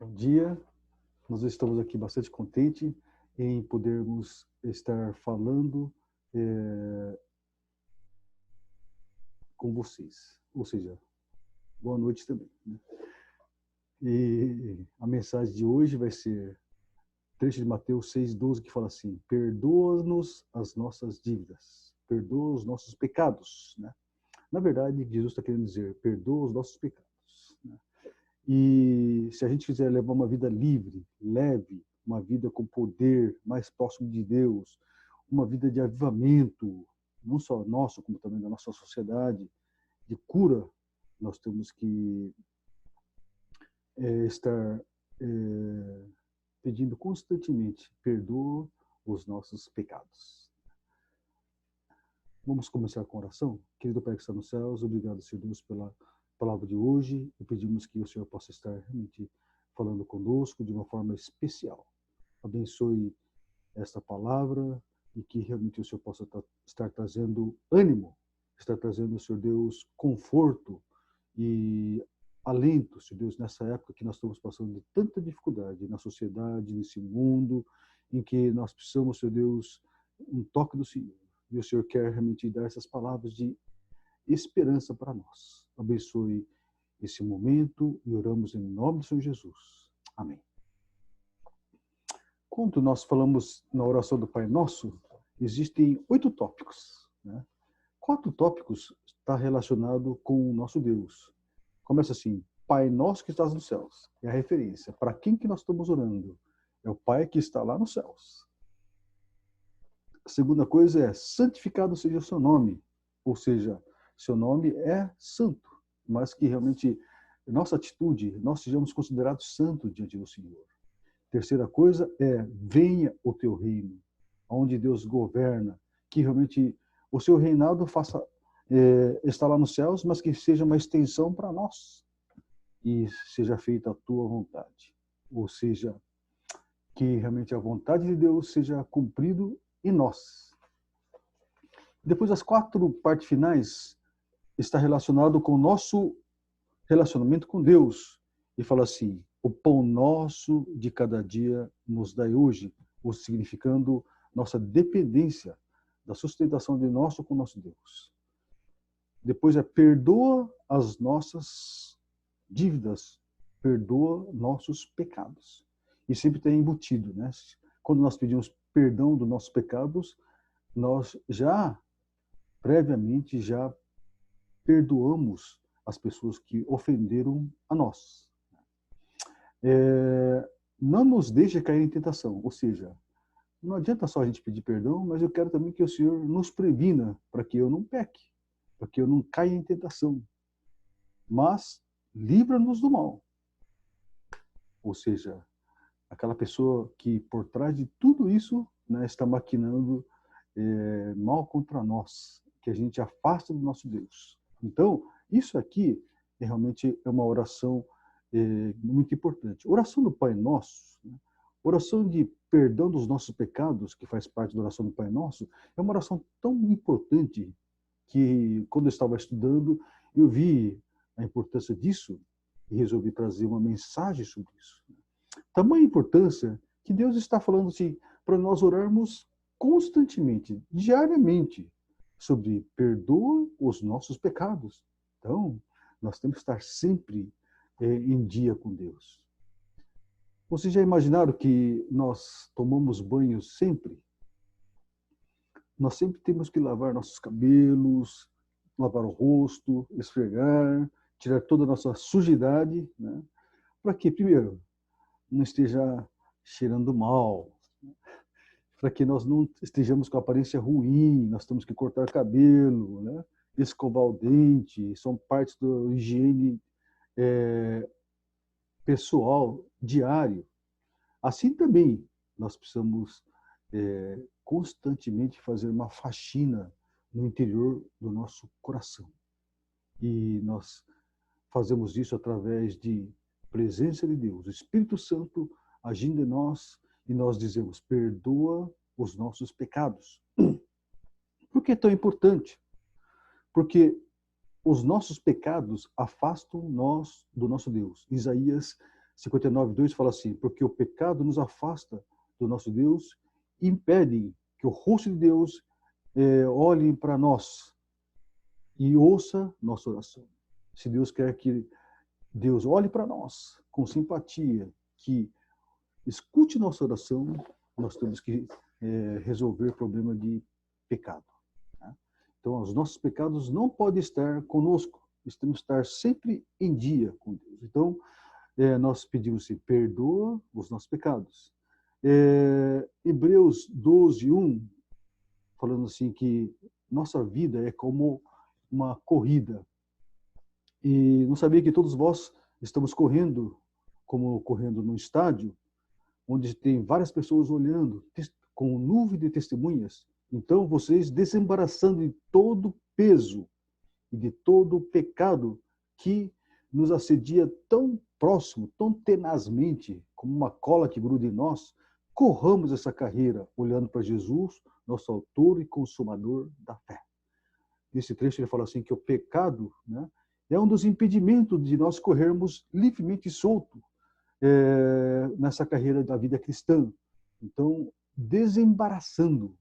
Bom dia, nós estamos aqui bastante contentes em podermos estar falando com vocês, ou seja, boa noite também. Né? E a mensagem de hoje vai ser trecho de Mateus 6,12, que fala assim: perdoa-nos as nossas dívidas, perdoa os nossos pecados. Né? Na verdade, Jesus está querendo dizer, perdoa os nossos pecados. Né? E se a gente quiser levar uma vida livre, leve, uma vida com poder, mais próximo de Deus, uma vida de avivamento, não só nosso, como também da nossa sociedade, de cura, nós temos que estar pedindo constantemente, perdoa os nossos pecados. Vamos começar com a oração? Querido Pai que está nos céus, obrigado, Senhor Deus, pela palavra de hoje, e pedimos que o Senhor possa estar realmente falando conosco de uma forma especial. Abençoe esta palavra e que realmente o Senhor possa estar trazendo ânimo, estar trazendo, Senhor Deus, conforto e alento, Senhor Deus, nessa época que nós estamos passando de tanta dificuldade na sociedade, nesse mundo, em que nós precisamos, Senhor Deus, um toque do Senhor. E o Senhor quer realmente dar essas palavras de esperança para nós. Abençoe esse momento e oramos em nome do Senhor Jesus. Amém. Quando nós falamos na oração do Pai Nosso, existem 8 tópicos. Né? 4 tópicos está relacionado com o nosso Deus. Começa assim: Pai Nosso que estás nos céus. É a referência. Para quem que nós estamos orando? É o Pai que está lá nos céus. A segunda coisa é: santificado seja o seu nome. Ou seja, seu nome é santo, mas que realmente nossa atitude, nós sejamos considerados santos diante do Senhor. Terceira coisa é: venha o teu reino, onde Deus governa, que realmente o seu reinado faça está lá nos céus, mas que seja uma extensão para nós e seja feita a tua vontade. Ou seja, que realmente a vontade de Deus seja cumprido em nós. Depois, as 4 partes finais está relacionado com o nosso relacionamento com Deus. E fala assim: o pão nosso de cada dia nos dai hoje, o significando nossa dependência da sustentação de nosso com nosso Deus. Depois é: perdoa as nossas dívidas, perdoa nossos pecados. E sempre tem embutido, né? Quando nós pedimos perdão dos nossos pecados, nós já previamente já perdoamos as pessoas que ofenderam a nós. Não nos deixe cair em tentação, ou seja, não adianta só a gente pedir perdão, mas eu quero também que o Senhor nos previna para que eu não peque, para que eu não caia em tentação. Mas livra-nos do mal. Ou seja, aquela pessoa que por trás de tudo isso, né, está maquinando mal contra nós, que a gente afasta do nosso Deus. Então, isso aqui realmente é uma oração muito importante. Oração do Pai Nosso, né? Oração de perdão dos nossos pecados, que faz parte da oração do Pai Nosso, é uma oração tão importante que, quando eu estava estudando, eu vi a importância disso e resolvi trazer uma mensagem sobre isso. Tamanha importância que Deus está falando assim, para nós orarmos constantemente, diariamente, sobre perdoa os nossos pecados. Então, nós temos que estar sempre em dia com Deus. Vocês já imaginaram que nós tomamos banho sempre? Nós sempre temos que lavar nossos cabelos, lavar o rosto, esfregar, tirar toda a nossa sujidade, né? Para que, primeiro, não esteja cheirando mal, para que nós não estejamos com aparência ruim, nós temos que cortar cabelo, né? Escovar o dente, são partes da higiene pessoal, diário. Assim também, nós precisamos constantemente fazer uma faxina no interior do nosso coração. E nós fazemos isso através de presença de Deus, o Espírito Santo agindo em nós, e nós dizemos: perdoa os nossos pecados. Por que é tão importante? Porque os nossos pecados afastam nós do nosso Deus. Isaías 59:2 fala assim: porque o pecado nos afasta do nosso Deus e impede que o rosto de Deus olhe para nós e ouça nossa oração. Se Deus quer que Deus olhe para nós com simpatia, que escute nossa oração, nós temos que resolver o problema de pecado. Tá? Então, os nossos pecados não podem estar conosco, temos que estar sempre em dia com Deus. Então, nós pedimos assim, perdoa os nossos pecados. Hebreus 12:1, falando assim que nossa vida é como uma corrida. E não sabia que todos vós estamos correndo, como correndo num estádio, onde tem várias pessoas olhando, com nuvem de testemunhas. Então, vocês desembaraçando de todo peso e de todo pecado que nos assedia tão próximo, tão tenazmente, como uma cola que gruda em nós, corramos essa carreira olhando para Jesus, nosso autor e consumador da fé. Nesse trecho ele fala assim que o pecado, né, é um dos impedimentos de nós corrermos livremente e solto nessa carreira da vida cristã. Então, desembaraçando,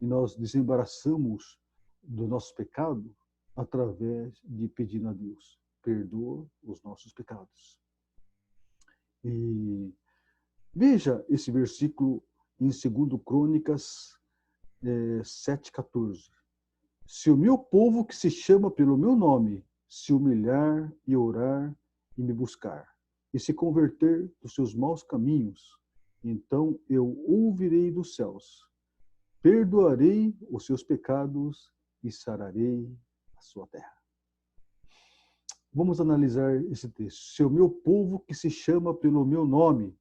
e nós desembaraçamos do nosso pecado através de pedir a Deus, perdoa os nossos pecados. E veja esse versículo em 2 Crônicas 7:14. Se o meu povo que se chama pelo meu nome se humilhar e orar e me buscar, e se converter dos seus maus caminhos, então eu ouvirei dos céus, perdoarei os seus pecados e sararei a sua terra. Vamos analisar esse texto. Se o meu povo que se chama pelo meu nome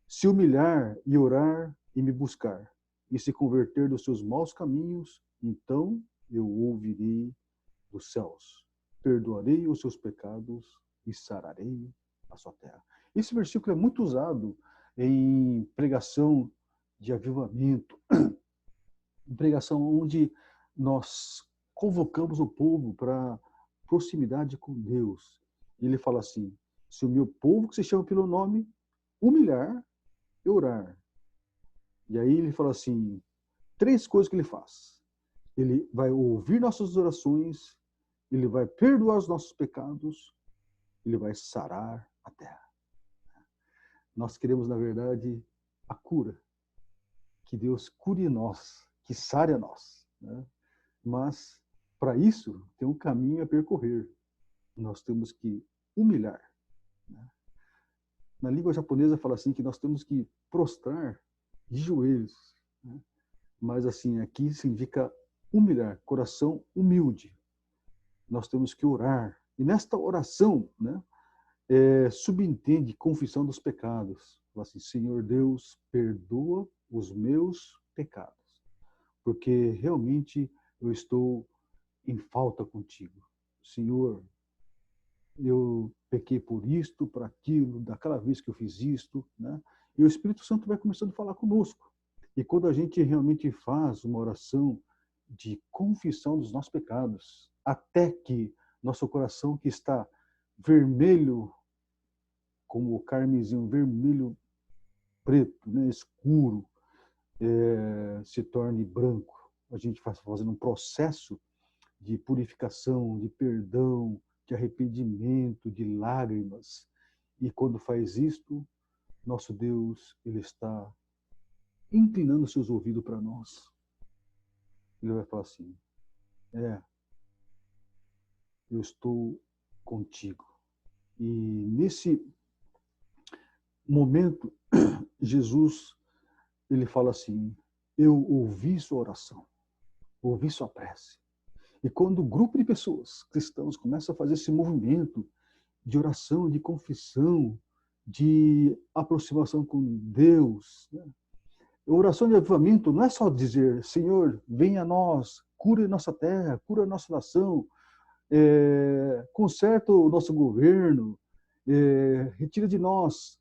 se humilhar e orar e me buscar, e se converter dos seus maus caminhos, então eu ouvirei dos céus, perdoarei os seus pecados e sararei a sua terra. Esse versículo é muito usado em pregação de avivamento, em pregação onde nós convocamos o povo para proximidade com Deus. Ele fala assim: se o meu povo que se chama pelo nome humilhar e orar. E aí ele fala assim, 3 coisas que ele faz. Ele vai ouvir nossas orações, ele vai perdoar os nossos pecados, ele vai sarar a terra. Nós queremos, na verdade, a cura. Que Deus cure nós, que sare a nós. Né? Mas, para isso, tem um caminho a percorrer. Nós temos que humilhar. Né? Na língua japonesa fala assim que nós temos que prostrar de joelhos. Né? Mas, assim, aqui significa humilhar, coração humilde. Nós temos que orar. E nesta oração, né, subentende confissão dos pecados. Fala assim, Senhor Deus, perdoa os meus pecados, porque realmente eu estou em falta contigo. Senhor, eu pequei por isto, por aquilo, daquela vez que eu fiz isto, né? E o Espírito Santo vai começando a falar conosco. E quando a gente realmente faz uma oração de confissão dos nossos pecados, até que nosso coração que está vermelho, como o carmesim, vermelho preto, né, escuro, se torne branco. A gente vai fazendo um processo de purificação, de perdão, de arrependimento, de lágrimas. E quando faz isto, nosso Deus, ele está inclinando seus ouvidos para nós. Ele vai falar assim, eu estou contigo. E nesse momento, Jesus, ele fala assim, eu ouvi sua oração, ouvi sua prece. E quando um grupo de pessoas, cristãos, começa a fazer esse movimento de oração, de confissão, de aproximação com Deus, né? A oração de avivamento não é só dizer, Senhor, venha a nós, cura nossa terra, cura nossa nação, conserta o nosso governo, retira de nós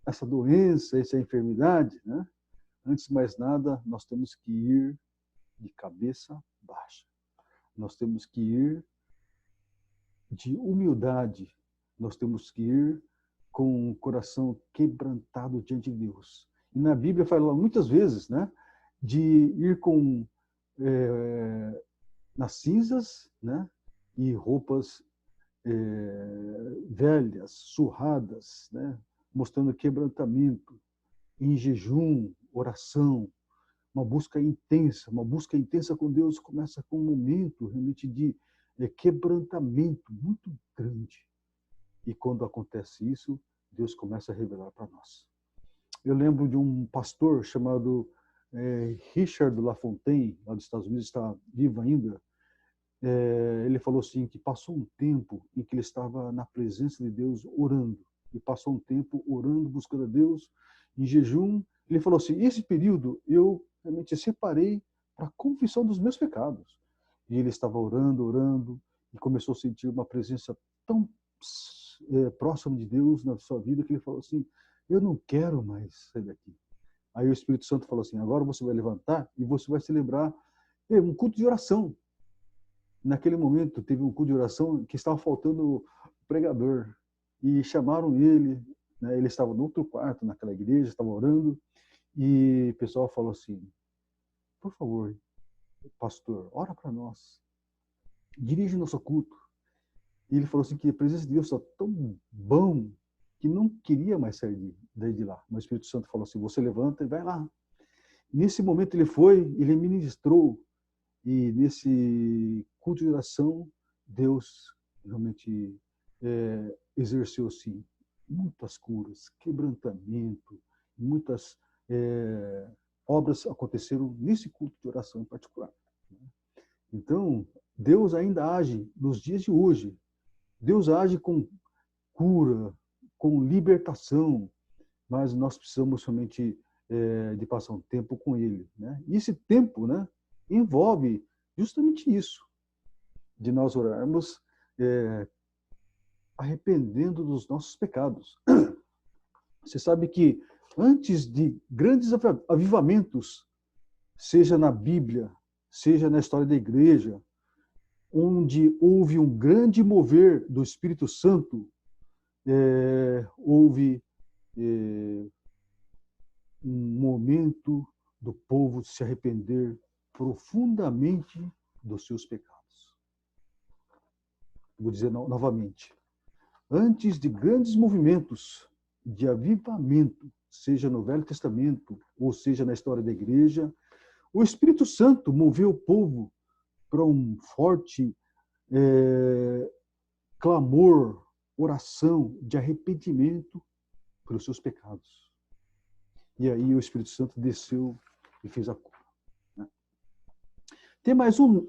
essa doença, essa enfermidade, né? Antes de mais nada, nós temos que ir de cabeça baixa. Nós temos que ir de humildade. nós temos que ir com o coração quebrantado diante de Deus. E na Bíblia fala muitas vezes, né, de ir com nas cinzas, né, e roupas velhas, surradas, né, mostrando quebrantamento, em jejum, oração, uma busca intensa com Deus começa com um momento realmente de quebrantamento muito grande. E quando acontece isso, Deus começa a revelar para nós. Eu lembro de um pastor chamado Richard LaFontaine, lá dos Estados Unidos, está vivo ainda. Ele falou assim, que passou um tempo em que ele estava na presença de Deus orando. E passou um tempo orando, buscando a Deus, em jejum. Ele falou assim, esse período eu realmente separei para a confissão dos meus pecados. E ele estava orando, e começou a sentir uma presença tão próxima de Deus na sua vida, que ele falou assim, eu não quero mais sair daqui. Aí o Espírito Santo falou assim, agora você vai levantar e você vai celebrar um culto de oração. Naquele momento, teve um culto de oração que estava faltando o pregador. E chamaram ele, né? Ele estava no outro quarto, naquela igreja, estava orando, e o pessoal falou assim, por favor, pastor, ora para nós, dirige nosso culto. E ele falou assim que a presença de Deus está tão bom que não queria mais sair de lá. Mas o Espírito Santo falou assim, você levanta e vai lá. Nesse momento ele foi, ele ministrou, e nesse culto de oração, Deus realmente exerceu assim muitas curas, quebrantamento, muitas obras aconteceram nesse culto de oração em particular. Então, Deus ainda age nos dias de hoje. Deus age com cura, com libertação, mas nós precisamos somente de passar um tempo com Ele, né? E esse tempo, né, envolve justamente isso, de nós orarmos arrependendo dos nossos pecados. Você sabe que antes de grandes avivamentos, seja na Bíblia, seja na história da igreja, onde houve um grande mover do Espírito Santo, houve um momento do povo se arrepender profundamente dos seus pecados. Vou dizer novamente. Antes de grandes movimentos de avivamento, seja no Velho Testamento, ou seja na história da igreja, o Espírito Santo moveu o povo para um forte clamor, oração de arrependimento pelos seus pecados. E aí o Espírito Santo desceu e fez a cura. Tem mais um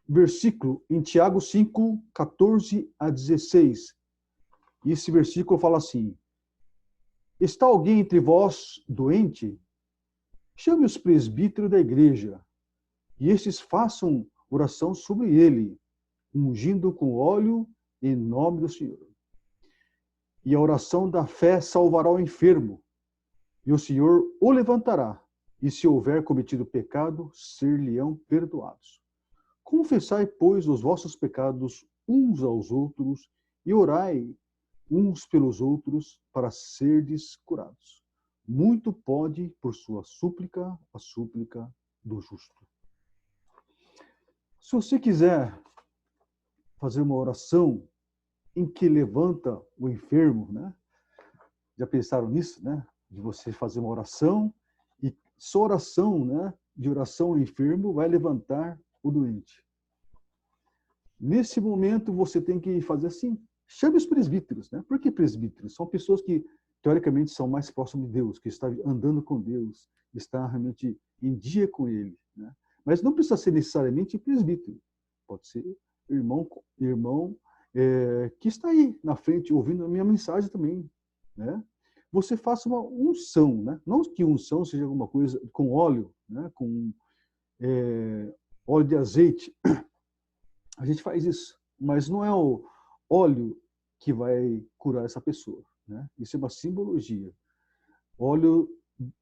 versículo em Tiago 5, 14 a 16. E esse versículo fala assim, está alguém entre vós doente? Chame os presbíteros da igreja, e estes façam oração sobre ele, ungindo com óleo em nome do Senhor. E a oração da fé salvará o enfermo, e o Senhor o levantará, e se houver cometido pecado, ser-lhe-ão perdoados. Confessai, pois, os vossos pecados uns aos outros, e orai uns pelos outros, para serdes curados. Muito pode, por sua súplica, a súplica do justo. Se você quiser fazer uma oração em que levanta o enfermo, né? Já pensaram nisso, né? De você fazer uma oração e sua oração, né? De oração ao enfermo vai levantar o doente. Nesse momento você tem que fazer assim, chame os presbíteros, né? Por que presbíteros? São pessoas que teoricamente são mais próximos de Deus, que estão andando com Deus, está realmente em dia com Ele, né? Mas não precisa ser necessariamente presbítero, pode ser irmão que está aí na frente ouvindo a minha mensagem também, né? Você faça uma unção, né? Não que unção seja alguma coisa com óleo, né? Com óleo de azeite. A gente faz isso, mas não é o óleo que vai curar essa pessoa, né? Isso é uma simbologia. Óleo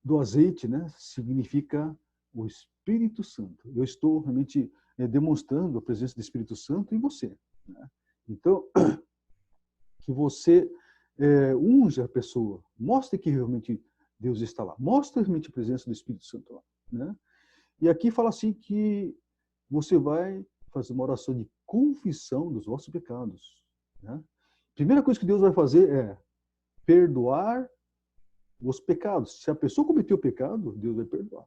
do azeite, né? Significa o Espírito Santo. Eu estou realmente demonstrando a presença do Espírito Santo em você, né? Então, que você unja a pessoa, mostre que realmente Deus está lá, mostre realmente a presença do Espírito Santo lá, né? E aqui fala assim que você vai fazer uma oração de confissão dos vossos pecados, né? Primeira coisa que Deus vai fazer é perdoar os pecados. Se a pessoa cometeu pecado, Deus vai perdoar.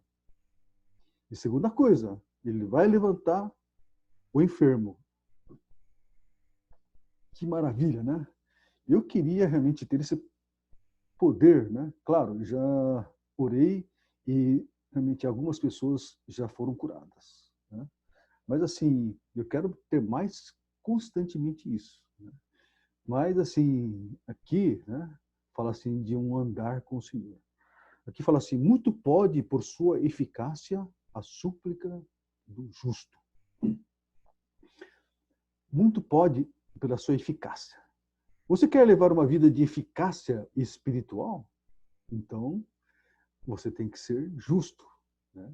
E segunda coisa, ele vai levantar o enfermo. Que maravilha, né? Eu queria realmente ter esse poder, né? Claro, já orei e realmente algumas pessoas já foram curadas, né? Mas assim, eu quero ter mais constantemente isso, né? Mas assim, aqui, né, fala assim de um andar com o Senhor. Aqui fala assim, muito pode por sua eficácia a súplica do justo. Muito pode pela sua eficácia. Você quer levar uma vida de eficácia espiritual? Então, você tem que ser justo, né?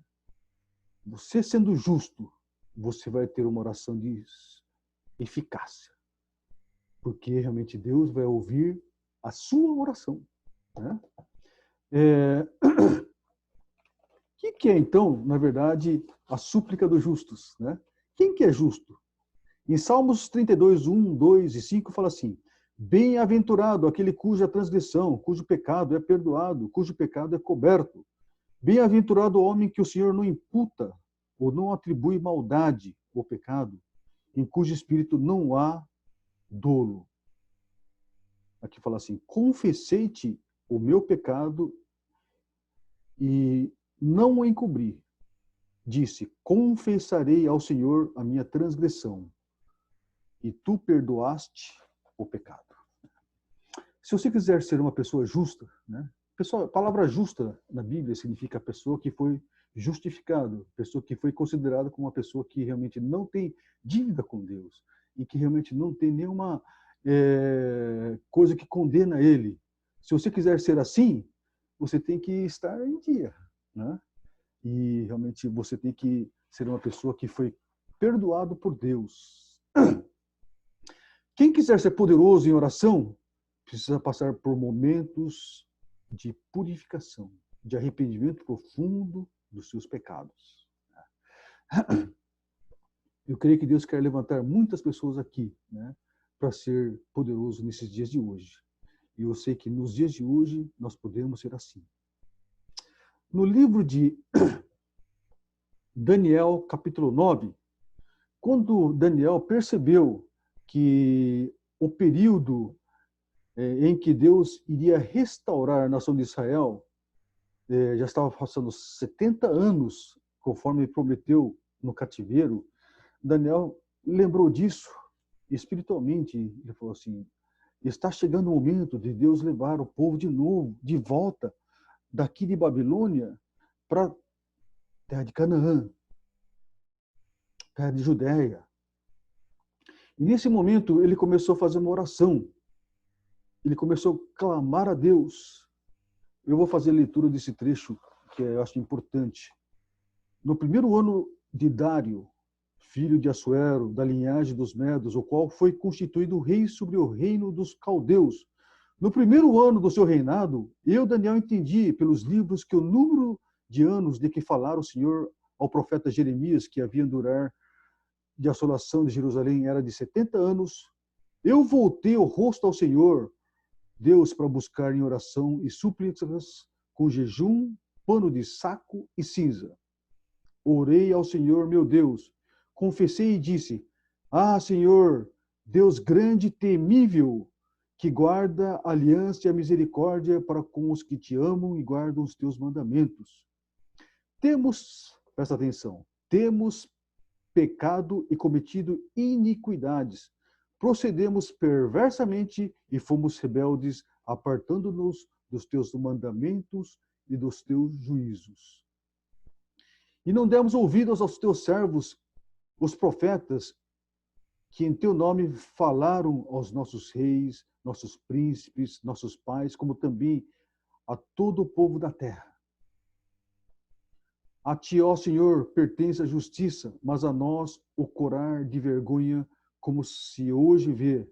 Você sendo justo, você vai ter uma oração de eficácia. Porque realmente Deus vai ouvir a sua oração, né? O que é, então, na verdade, a súplica dos justos, né? Quem que é justo? Em Salmos 32, 1, 2 e 5 fala assim, bem-aventurado aquele cuja transgressão, cujo pecado é perdoado, cujo pecado é coberto. Bem-aventurado o homem que o Senhor não imputa ou não atribui maldade ou pecado, em cujo espírito não há dolo. Aqui fala assim, confessei-te o meu pecado e não o encobri. Disse, confessarei ao Senhor a minha transgressão e tu perdoaste o pecado. Se você quiser ser uma pessoa justa, né? Pessoal, a palavra justa na Bíblia significa pessoa que foi justificado, pessoa que foi considerada como uma pessoa que realmente não tem dívida com Deus e que realmente não tem nenhuma coisa que condena ele. Se você quiser ser assim, você tem que estar em dia, né? E realmente você tem que ser uma pessoa que foi perdoado por Deus. Quem quiser ser poderoso em oração, precisa passar por momentos de purificação, de arrependimento profundo dos seus pecados. Eu creio que Deus quer levantar muitas pessoas aqui, né, para ser poderoso nesses dias de hoje. E eu sei que nos dias de hoje nós podemos ser assim. No livro de Daniel, capítulo 9, quando Daniel percebeu que o período em que Deus iria restaurar a nação de Israel, já estava passando 70 anos, conforme ele prometeu no cativeiro, Daniel lembrou disso espiritualmente. Ele falou assim, está chegando o momento de Deus levar o povo de novo, de volta, daqui de Babilônia, para a terra de Canaã, terra de Judéia. E nesse momento ele começou a fazer uma oração. Ele começou a clamar a Deus. Eu vou fazer a leitura desse trecho, que eu acho importante. No primeiro ano de Dário, filho de Assuero, da linhagem dos Medos, o qual foi constituído rei sobre o reino dos caldeus. No primeiro ano do seu reinado, eu, Daniel, entendi pelos livros que o número de anos de que falara o Senhor ao profeta Jeremias, que havia durar de assolação de Jerusalém, era de 70 anos. Eu voltei o rosto ao Senhor, Deus, para buscar em oração e súplicas com jejum, pano de saco e cinza. Orei ao Senhor, meu Deus, confessei e disse, ah, Senhor, Deus grande e temível, que guarda a aliança e a misericórdia para com os que te amam e guardam os teus mandamentos. Presta atenção, temos pecado e cometido iniquidades. Procedemos perversamente e fomos rebeldes, apartando-nos dos teus mandamentos e dos teus juízos. E não demos ouvidos aos teus servos, os profetas, que em teu nome falaram aos nossos reis, nossos príncipes, nossos pais, como também a todo o povo da terra. A ti, ó Senhor, pertence a justiça, mas a nós o corar de vergonha, como se hoje vê.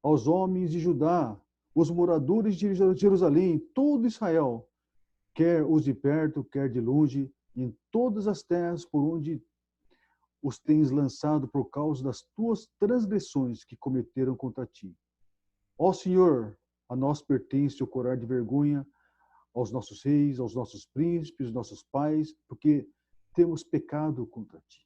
aos homens de Judá, os moradores de Jerusalém, todo Israel, quer os de perto, quer de longe, em todas as terras por onde os tens lançado por causa das tuas transgressões que cometeram contra ti. Ó Senhor, a nós pertence o corar de vergonha aos nossos reis, aos nossos príncipes, aos nossos pais, porque temos pecado contra ti.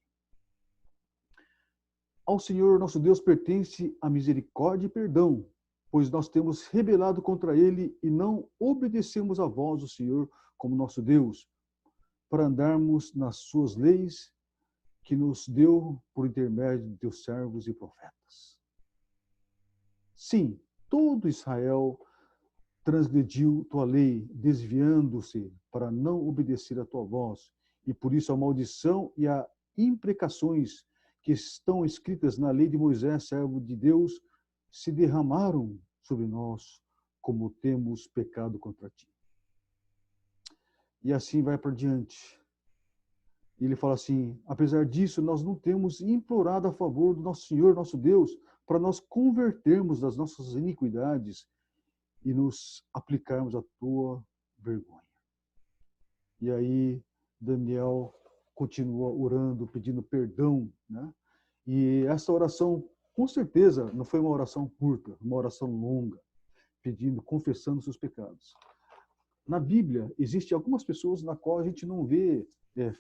Ao Senhor nosso Deus pertence a misericórdia e perdão, pois nós temos rebelado contra ele e não obedecemos a voz do Senhor como nosso Deus, para andarmos nas suas leis que nos deu por intermédio de teus servos e profetas. Sim, todo Israel transgrediu tua lei, desviando-se para não obedecer a tua voz, e por isso a maldição e as imprecações que estão escritas na lei de Moisés, servo de Deus, se derramaram sobre nós, como temos pecado contra ti. E assim vai por diante. Ele fala assim, apesar disso, nós não temos implorado a favor do nosso Senhor, nosso Deus, para nós convertermos das nossas iniquidades e nos aplicarmos a tua vergonha. E aí Daniel continua orando, pedindo perdão, né? E essa oração, com certeza, não foi uma oração curta, uma oração longa, pedindo, confessando seus pecados. Na Bíblia, existem algumas pessoas na qual a gente não vê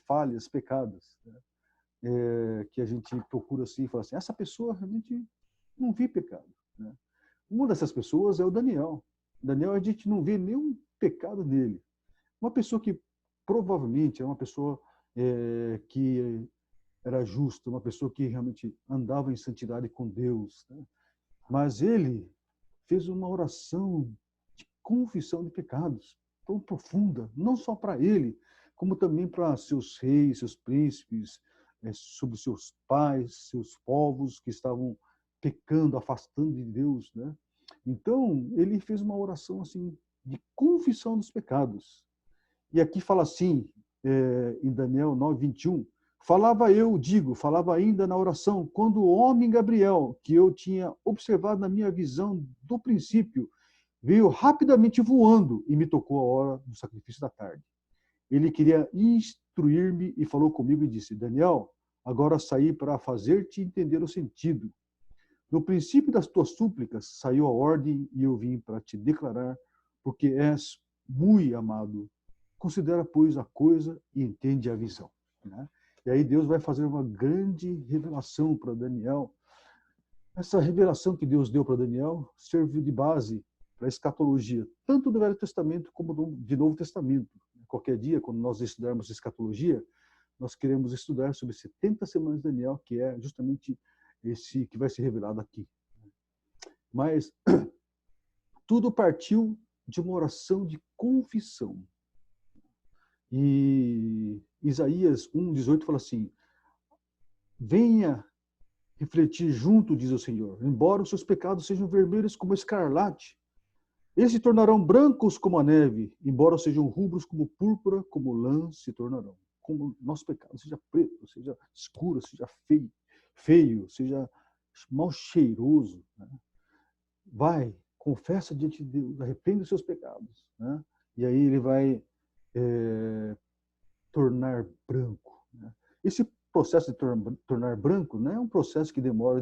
falhas, pecados, né? Que a gente procura assim e fala assim, essa pessoa realmente não vê pecado, né? Uma dessas pessoas é o Daniel. Daniel, a gente não vê nenhum pecado nele. Uma pessoa que provavelmente é uma pessoa que era justa, uma pessoa que realmente andava em santidade com Deus, né? Mas ele fez uma oração de confissão de pecados tão profunda, não só para ele, como também para seus reis, seus príncipes, sobre seus pais, seus povos que estavam pecando, afastando de Deus, né? Então, ele fez uma oração assim de confissão dos pecados. E aqui fala assim, em Daniel 9:21, falava ainda na oração, quando o homem Gabriel, que eu tinha observado na minha visão do princípio, veio rapidamente voando e me tocou a hora do sacrifício da tarde. Ele queria instruir-me e falou comigo e disse, Daniel, agora saí para fazer-te entender o sentido. No princípio das tuas súplicas saiu a ordem e eu vim para te declarar, porque és muito amado. Considera, pois, a coisa e entende a visão. Né? E aí Deus vai fazer uma grande revelação para Daniel. Essa revelação que Deus deu para Daniel serviu de base para a escatologia, tanto do Velho Testamento como do Novo Testamento. Qualquer dia, quando nós estudarmos escatologia, nós queremos estudar sobre 70 semanas de Daniel, que é justamente esse que vai ser revelado aqui. Mas tudo partiu de uma oração de confissão. E Isaías 1:18 fala assim, venha refletir junto, diz o Senhor, embora os seus pecados sejam vermelhos como escarlate, eles se tornarão brancos como a neve, embora sejam rubros como púrpura, como lã se tornarão. Como nosso pecado seja preto, seja escuro, seja feio, seja mal cheiroso, né? Vai, confessa diante de Deus, arrepende dos seus pecados, né? E aí ele vai tornar branco, né? Esse processo de tornar branco não é um processo que demora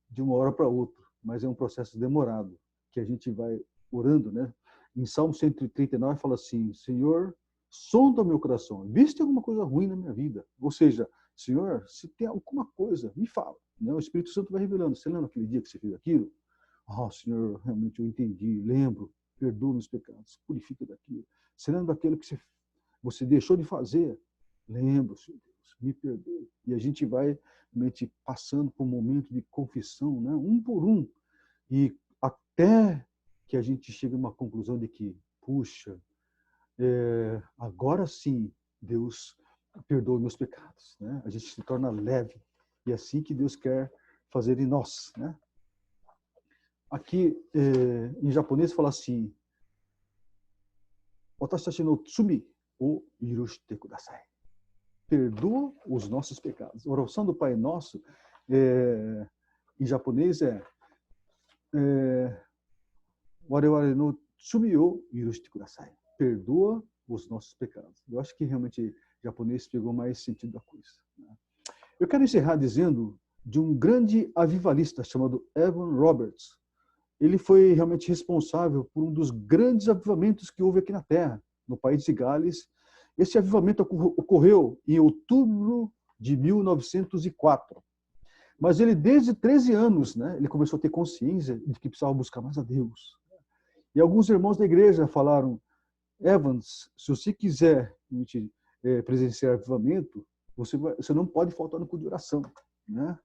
de uma hora para outra, mas é um processo demorado, que a gente vai orando, né? Em Salmo 139 fala assim, Senhor, sonda o meu coração, viste alguma coisa ruim na minha vida? Ou seja, Senhor, se tem alguma coisa, me fala. Né? O Espírito Santo vai revelando. Você lembra aquele dia que você fez aquilo? Senhor, realmente eu entendi, lembro, perdoa meus pecados, purifica daquilo. Você lembra daquilo que você deixou de fazer? Lembro, Senhor Deus, me perdoe. E a gente vai realmente passando por um momento de confissão, né? Um por um, e até que a gente chega a uma conclusão de que, puxa, agora sim, Deus perdoa meus pecados, né? A gente se torna leve. E é assim que Deus quer fazer em nós, né? Aqui, em japonês, fala assim, Watashi no tsumi o yurushite kudasai. Perdoa os nossos pecados. A oração do Pai Nosso, em japonês, é Wareware no Tsumio Yurushite Kudasai. Perdoa os nossos pecados. Eu acho que realmente o japonês pegou mais sentido da coisa. Eu quero encerrar dizendo de um grande avivalista chamado Evan Roberts. Ele foi realmente responsável por um dos grandes avivamentos que houve aqui na Terra, no país de Gales. Esse avivamento ocorreu em outubro de 1904. Mas ele, desde 13 anos, né, ele começou a ter consciência de que precisava buscar mais a Deus. E alguns irmãos da igreja falaram: Evans, se você quiser presenciar avivamento, você não pode faltar no culto de oração, né?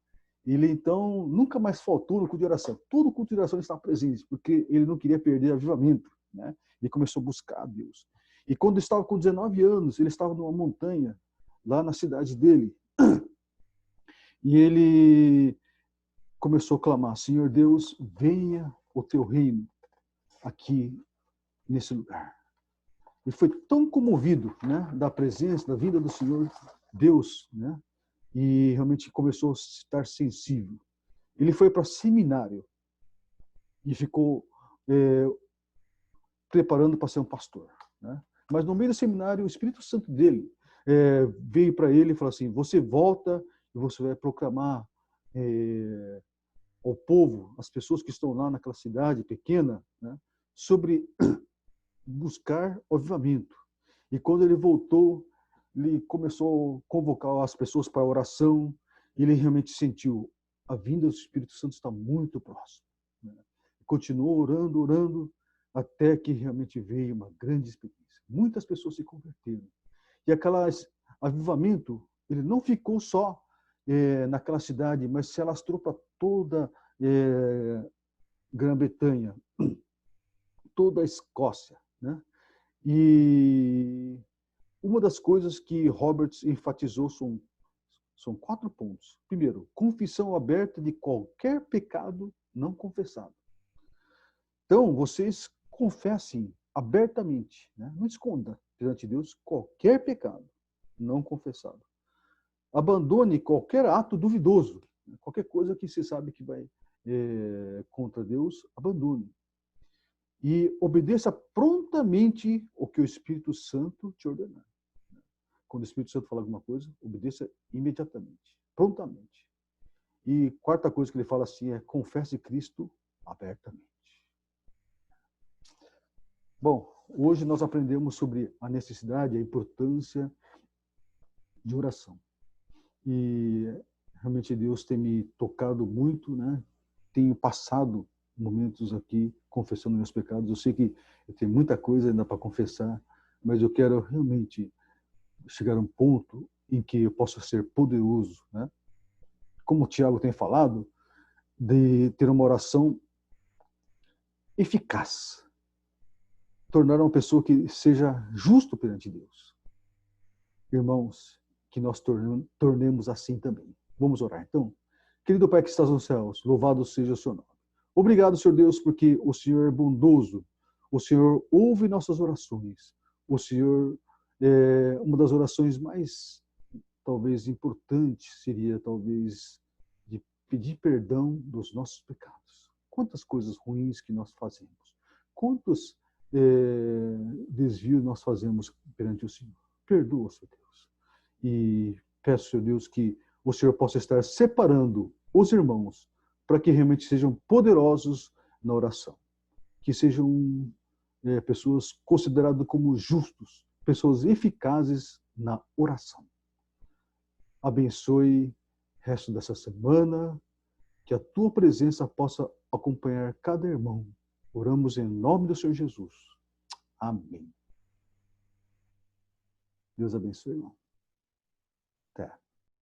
Ele, então, nunca mais faltou no culto de oração. Todo culto de oração estava presente, porque ele não queria perder avivamento, né? Ele começou a buscar a Deus. E quando estava com 19 anos, ele estava numa montanha, lá na cidade dele. E ele começou a clamar: Senhor Deus, venha o teu reino aqui nesse lugar. Ele foi tão comovido, né, da presença, da vinda do Senhor Deus, né, e realmente começou a estar sensível. Ele foi para seminário e ficou preparando para ser um pastor, né? Mas no meio do seminário, o Espírito Santo dele veio para ele e falou assim: você volta e você vai proclamar ao povo, às pessoas que estão lá naquela cidade pequena, né, sobre buscar o avivamento. E quando ele voltou, ele começou a convocar as pessoas para a oração, e ele realmente sentiu: a vinda do Espírito Santo está muito próxima. Continuou orando, orando, até que realmente veio uma grande experiência. Muitas pessoas se converteram. E aquele avivamento, ele não ficou só naquela cidade, mas se alastrou para toda Grã-Bretanha, toda a Escócia, né? E uma das coisas que Roberts enfatizou são 4 pontos. Primeiro, confissão aberta de qualquer pecado não confessado. Então, vocês confessem abertamente, né? Não esconda perante Deus qualquer pecado não confessado. Abandone qualquer ato duvidoso, qualquer coisa que você sabe que vai contra Deus, abandone. E obedeça prontamente o que o Espírito Santo te ordenar. Quando o Espírito Santo falar alguma coisa, obedeça imediatamente, prontamente. E 4ª coisa que ele fala assim é: confesse Cristo abertamente. Bom, hoje nós aprendemos sobre a necessidade e a importância de oração. E realmente Deus tem me tocado muito, né? Tenho passado momentos aqui confessando meus pecados. Eu sei que eu tenho muita coisa ainda para confessar, mas eu quero realmente chegar a um ponto em que eu possa ser poderoso, né? Como o Tiago tem falado, de ter uma oração eficaz, tornar uma pessoa que seja justo perante Deus. Irmãos, que nós tornemos assim também. Vamos orar então? Querido Pai que estás nos céus, louvado seja o seu nome. Obrigado, Senhor Deus, porque o Senhor é bondoso, o Senhor ouve nossas orações, o Senhor, uma das orações mais, talvez, importantes seria, talvez, de pedir perdão dos nossos pecados. Quantas coisas ruins que nós fazemos, quantos desvios nós fazemos perante o Senhor. Perdoa, Senhor Deus. E peço, Senhor Deus, que o Senhor possa estar separando os irmãos para que realmente sejam poderosos na oração. Que sejam pessoas consideradas como justos, pessoas eficazes na oração. Abençoe o resto dessa semana, que a tua presença possa acompanhar cada irmão. Oramos em nome do Senhor Jesus. Amém. Deus abençoe, irmão. Até.